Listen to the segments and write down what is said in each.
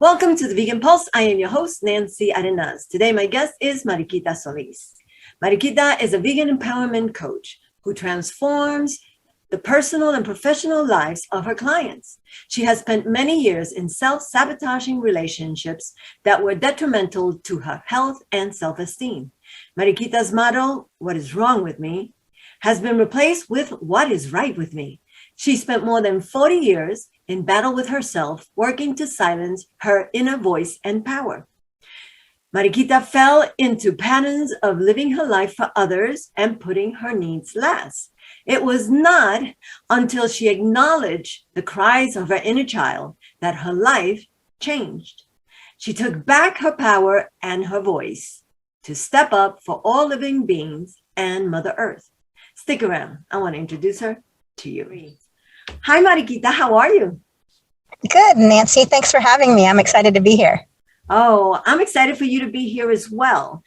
Welcome to the Vegan Pulse. I am your host, Nancy Arenas. Today, my guest is Mariquita Solis. Mariquita is a vegan empowerment coach who transforms the personal and professional lives of her clients. She has spent many years in self-sabotaging relationships that were detrimental to her health and self-esteem. Mariquita's motto, "What is wrong with me?" has been replaced with "What is right with me?" She spent more than 40 years in battle with herself, working to silence her inner voice and power. Mariquita fell into patterns of living her life for others and putting her needs last. It was not until she acknowledged the cries of her inner child that her life changed. She took back her power and her voice to step up for all living beings and Mother Earth. Stick around. I want to introduce her to you. Hi, Mariquita. How are you? Good, Nancy. Thanks for having me. I'm excited to be here. Oh, I'm excited for you to be here as well.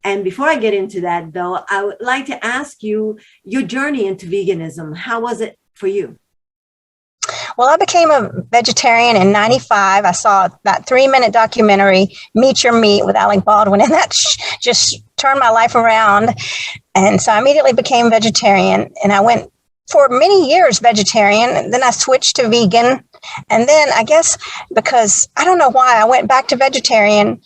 And before I get into that, though, I would like to ask you your journey into veganism. How was it for you? Well, I became a vegetarian in 95. I saw that 3-minute documentary, Meet Your Meat, with Alec Baldwin, and that just turned my life around. And so I immediately became vegetarian, and I went for many years vegetarian, and then I switched to vegan. And then I guess because I don't know why I went back to vegetarian,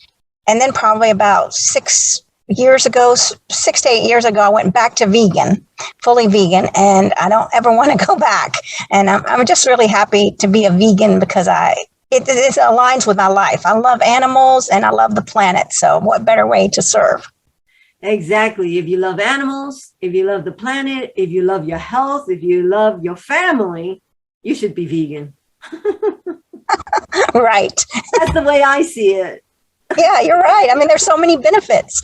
and then probably about 6 to 8 years ago, I went back to vegan, fully vegan, and I don't ever want to go back. And I'm just really happy to be a vegan because it aligns with my life. I love animals and I love the planet. So what better way to serve? Exactly. If you love animals, if you love the planet, if you love your health, if you love your family, you should be vegan. Right. That's the way I see it. Yeah, you're right. I mean, there's so many benefits.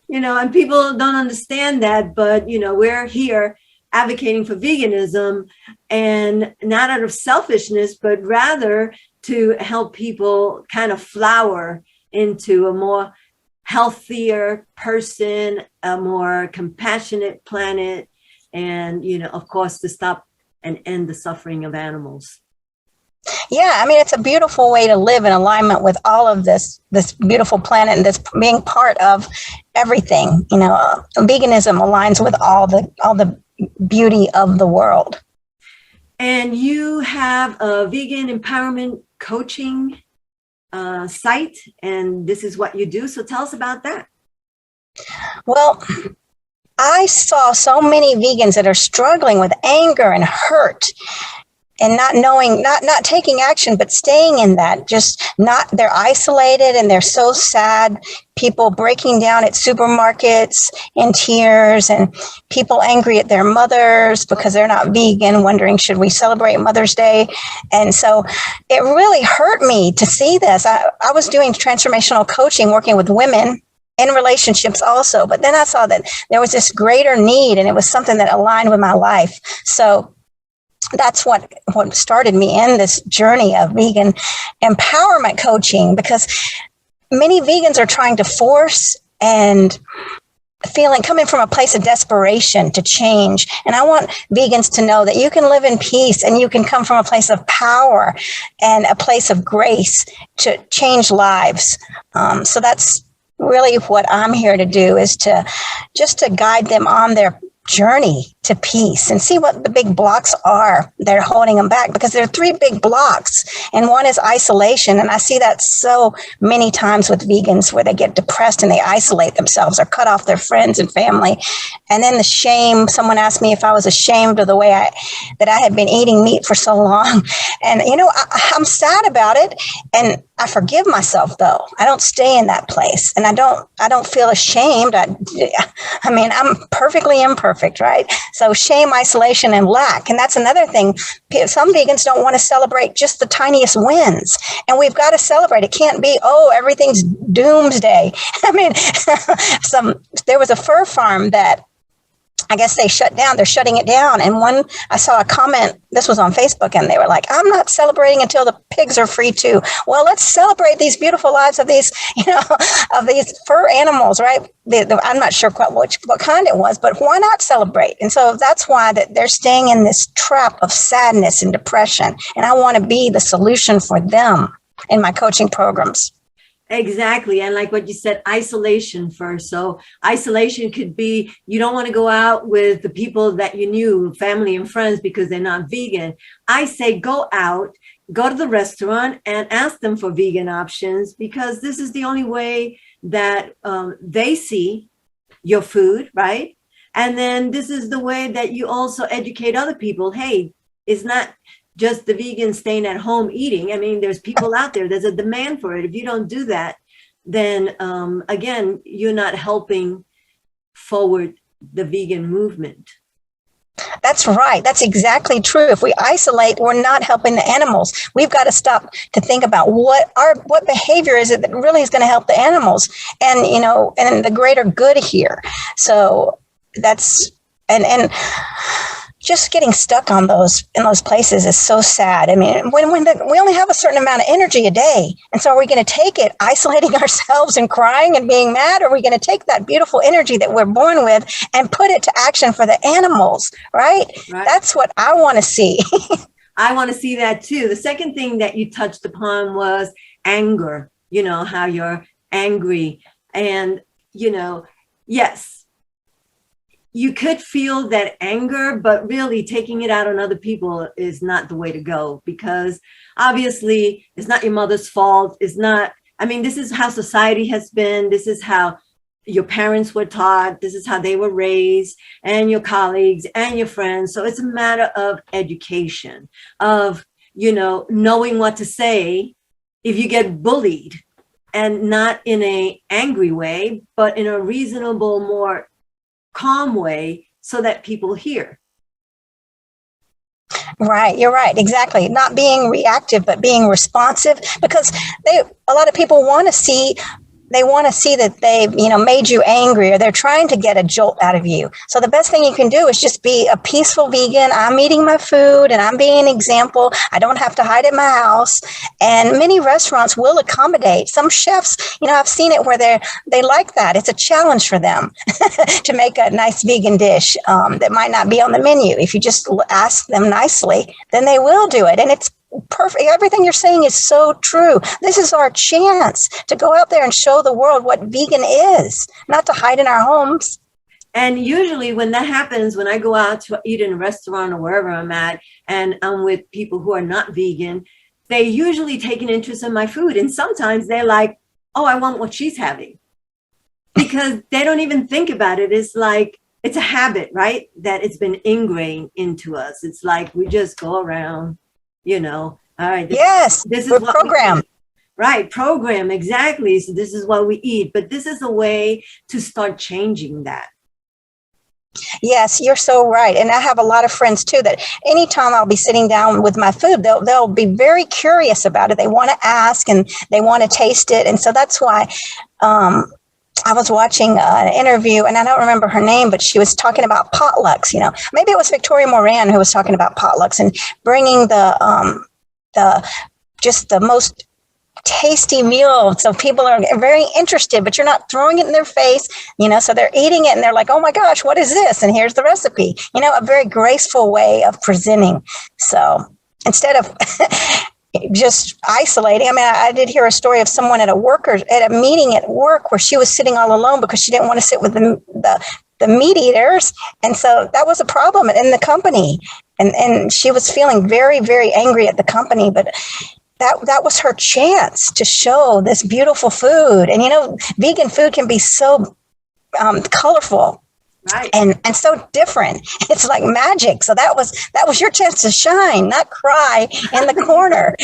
And people don't understand that, but, we're here advocating for veganism, and not out of selfishness, but rather to help people kind of flower into a more healthier person, a more compassionate planet, and, of course, to stop and end the suffering of animals. Yeah, I mean, it's a beautiful way to live in alignment with all of this beautiful planet and this being part of everything. Veganism aligns with all the beauty of the world. And you have a vegan empowerment coaching site, and this is what you do. So tell us about that. Well, I saw so many vegans that are struggling with anger and hurt and not knowing, not taking action, but staying in that, they're isolated and they're so sad. People breaking down at supermarkets in tears, and people angry at their mothers because they're not vegan, wondering, should we celebrate Mother's Day? And so it really hurt me to see this. I was doing transformational coaching, working with women in relationships also, but then I saw that there was this greater need, and it was something that aligned with my life. So that's what started me in this journey of vegan empowerment coaching, because many vegans are trying to force and coming from a place of desperation to change. And I want vegans to know that you can live in peace and you can come from a place of power and a place of grace to change lives. So that's really what I'm here to do, is to guide them on their journey to peace and see what the big blocks are that are holding them back, because there are 3 big blocks, and one is isolation. And I see that so many times with vegans, where they get depressed and they isolate themselves or cut off their friends and family. And then the shame. Someone asked me if I was ashamed of the way that I had been eating meat for so long. And, I'm sad about it. And I forgive myself, though. I don't stay in that place, and I don't feel ashamed. I mean, I'm perfectly imperfect, right? So shame, isolation, and lack. And that's another thing. Some vegans don't want to celebrate just the tiniest wins, and we've got to celebrate. It can't be, everything's doomsday. I mean, there was a fur farm that I guess they shut down. They're shutting it down. And I saw a comment, this was on Facebook, and they were like, "I'm not celebrating until the pigs are free too." Well, let's celebrate these beautiful lives of these, of these fur animals, right? I'm not sure what kind it was, but why not celebrate? And so that's why that they're staying in this trap of sadness and depression. And I want to be the solution for them. in my coaching programs. Exactly. And like what you said, isolation first. So isolation could be you don't want to go out with the people that you knew, family and friends, because they're not vegan. I say go out, go to the restaurant and ask them for vegan options, because this is the only way that they see your food, right? And then this is the way that you also educate other people. Hey, it's not just the vegan staying at home eating. I mean, there's people out there, there's a demand for it. If you don't do that, then again, you're not helping forward the vegan movement. That's right. That's exactly true. If we isolate, we're not helping the animals. We've got to stop to think about what behavior is it that really is going to help the animals and, and the greater good here. So that's, and just getting stuck on in those places is so sad. I mean, we only have a certain amount of energy a day. And so are we going to take it isolating ourselves and crying and being mad? Or are we going to take that beautiful energy that we're born with and put it to action for the animals, right? That's what I want to see. I want to see that too. The second thing that you touched upon was anger, how you're angry. And, yes, you could feel that anger, but really taking it out on other people is not the way to go, because obviously it's not your mother's fault. It's not, this is how society has been. This is how your parents were taught. This is how they were raised, and your colleagues and your friends. So it's a matter of education, of, knowing what to say if you get bullied, and not in an angry way, but in a reasonable, more calm way, so that people hear. Right, you're right, exactly. Not being reactive, but being responsive, because a lot of people want to see that they've, made you angry, or they're trying to get a jolt out of you. So the best thing you can do is just be a peaceful vegan. I'm eating my food and I'm being an example. I don't have to hide in my house. And many restaurants will accommodate. Some chefs, I've seen it where they like that. It's a challenge for them to make a nice vegan dish that might not be on the menu. If you just ask them nicely, then they will do it. And it's perfect. Everything you're saying is so true. This is our chance to go out there and show the world what vegan is, not to hide in our homes. And usually when that happens, when I go out to eat in a restaurant or wherever I'm at, and I'm with people who are not vegan, they usually take an interest in my food. And sometimes they're like, oh, I want what she's having, because they don't even think about it. It's like, it's a habit, right? That it's been ingrained into us. It's like, we just go around, all right. This is what program. Right. Program. Exactly. So this is what we eat, but this is a way to start changing that. Yes, you're so right. And I have a lot of friends too, that anytime I'll be sitting down with my food, they'll be very curious about it. They want to ask and they want to taste it. And so that's why, I was watching an interview, and I don't remember her name, but she was talking about potlucks. Maybe it was Victoria Moran who was talking about potlucks and bringing the most tasty meal. So people are very interested, but you're not throwing it in their face, so they're eating it and they're like, oh my gosh, what is this? And here's the recipe, a very graceful way of presenting. So instead of just isolating. I did hear a story of someone at a meeting at work where she was sitting all alone because she didn't want to sit with the meat eaters. And so that was a problem in the company. And she was feeling very, very angry at the company, but that was her chance to show this beautiful food. And, vegan food can be so colorful. Right. And so different. It's like magic. So that was your chance to shine, not cry in the corner.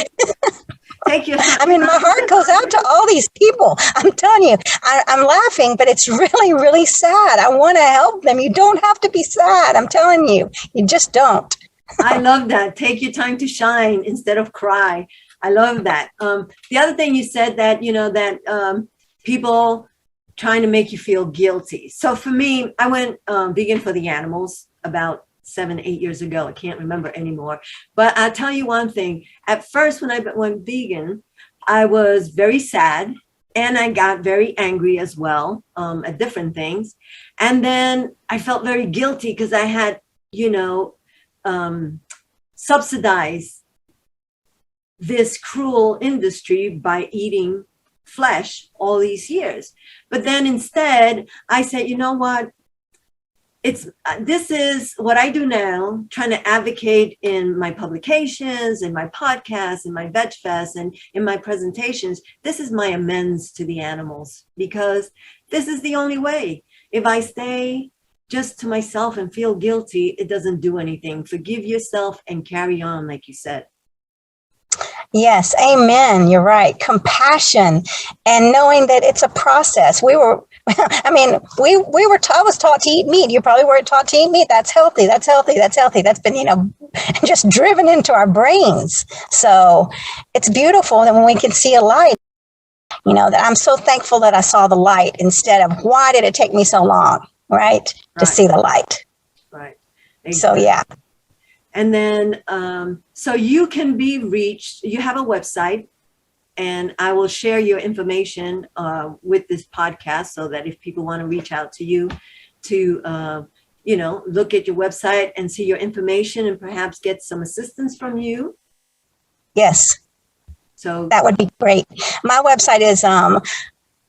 My heart goes out to all these people. I'm telling you, I'm laughing, but it's really, really sad. I want to help them. You don't have to be sad. I'm telling you, you just don't. I love that. Take your time to shine instead of cry. I love that. The other thing you said that, that people trying to make you feel guilty. So for me, I went vegan for the animals about 7-8 years ago. I can't remember anymore. But I'll tell you one thing. At first, when I went vegan, I was very sad, and I got very angry as well at different things. And then I felt very guilty because I had, subsidized this cruel industry by eating flesh all these years. But then instead, I said, you know what? This is what I do now, trying to advocate in my publications, in my podcasts, in my Veg Fest, and in my presentations. This is my amends to the animals, because this is the only way. If I stay just to myself and feel guilty, it doesn't do anything. Forgive yourself and carry on, like you said. Yes, amen. You're right. Compassion and knowing that it's a process. I was taught to eat meat. You probably weren't taught to eat meat. That's healthy. That's healthy. That's healthy. That's been, just driven into our brains. So it's beautiful that when we can see a light, that I'm so thankful that I saw the light instead of why did it take me so long, right? To see the light. Right. Exactly. So, yeah. And then, so you can be reached, you have a website, and I will share your information with this podcast so that if people want to reach out to you to, look at your website and see your information and perhaps get some assistance from you. Yes. So that would be great. My website is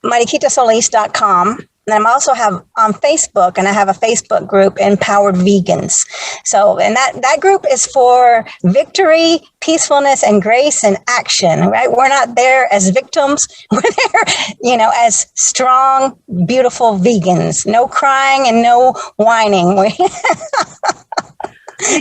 mariquitasolis.com. And I also have on Facebook, and I have a Facebook group, Empowered Vegans. So, and that group is for victory, peacefulness, and grace and action, right? We're not there as victims. We're there, as strong, beautiful vegans. No crying and no whining.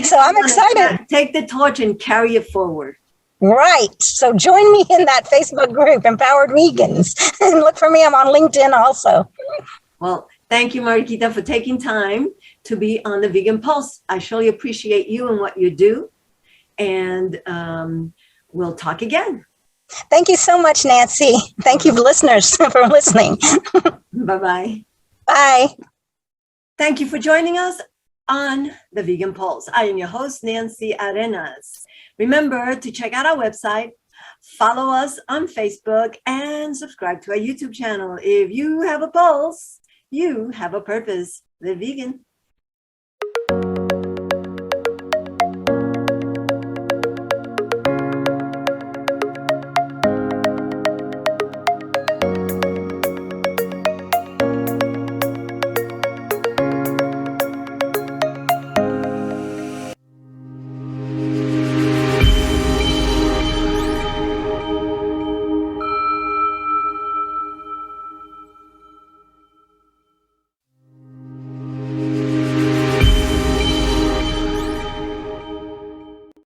So I'm excited. Take the torch and carry it forward. Right. So join me in that Facebook group, Empowered Vegans. And look for me. I'm on LinkedIn also. Well, thank you, Mariquita, for taking time to be on the Vegan Pulse. I surely appreciate you and what you do. And we'll talk again. Thank you so much, Nancy. Thank you, listeners, for listening. Bye-bye. Bye. Thank you for joining us on the Vegan Pulse. I am your host, Nancy Arenas. Remember to check out our website, follow us on Facebook, and subscribe to our YouTube channel. If you have a pulse, you have a purpose. Live vegan.